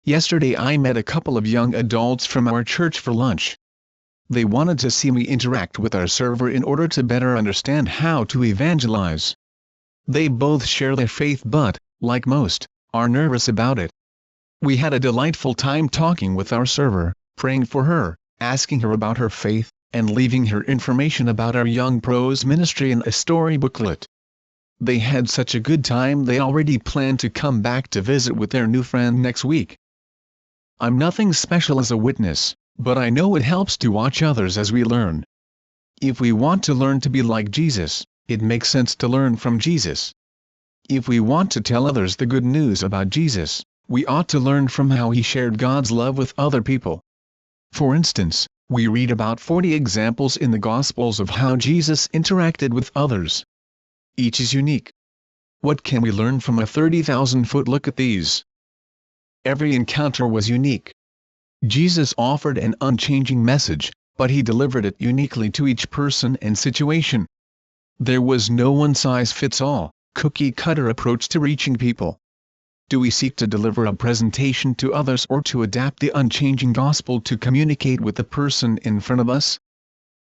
Yesterday I met a couple of young adults from our church for lunch. They wanted to see me interact with our server in order to better understand how to evangelize. They both share their faith but, like most, are nervous about it. We had a delightful time talking with our server, praying for her, asking her about her faith, and leaving her information about our Young Pros ministry and a story booklet. They had such a good time they already plan to come back to visit with their new friend next week. I'm nothing special as a witness, but I know it helps to watch others as we learn. If we want to learn to be like Jesus, it makes sense to learn from Jesus. If we want to tell others the good news about Jesus, we ought to learn from how he shared God's love with other people. For instance, we read about 40 examples in the Gospels of how Jesus interacted with others. Each is unique. What can we learn from a 30,000-foot look at these? Every encounter was unique. Jesus offered an unchanging message, but he delivered it uniquely to each person and situation. There was no one-size-fits-all, cookie-cutter approach to reaching people. Do we seek to deliver a presentation to others or to adapt the unchanging gospel to communicate with the person in front of us?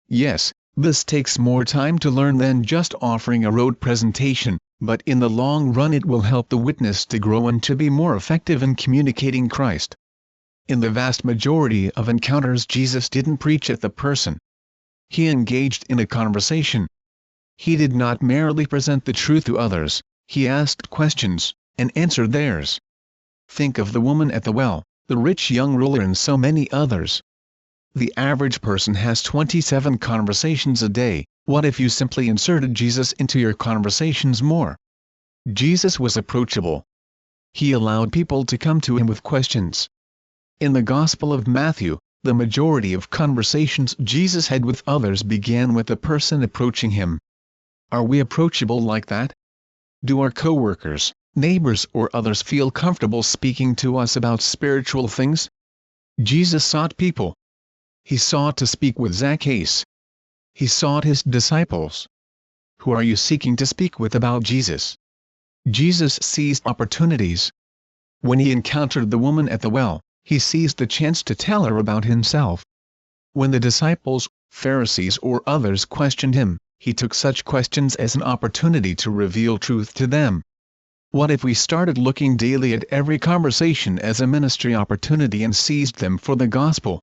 Yes, this takes more time to learn than just offering a rote presentation, but in the long run it will help the witness to grow and to be more effective in communicating Christ. In the vast majority of encounters Jesus didn't preach at the person. He engaged in a conversation. He did not merely present the truth to others, he asked questions, and answered theirs. Think of the woman at the well, the rich young ruler and so many others. The average person has 27 conversations a day. What if you simply inserted Jesus into your conversations more? Jesus was approachable. He allowed people to come to him with questions. In the Gospel of Matthew, the majority of conversations Jesus had with others began with the person approaching him. Are we approachable like that? Do our co-workers, neighbors or others feel comfortable speaking to us about spiritual things? Jesus sought people. He sought to speak with Zacchaeus. He sought his disciples. Who are you seeking to speak with about Jesus? Jesus seized opportunities. When he encountered the woman at the well, he seized the chance to tell her about himself. When the disciples, Pharisees or others questioned him, he took such questions as an opportunity to reveal truth to them. What if we started looking daily at every conversation as a ministry opportunity and seized them for the gospel?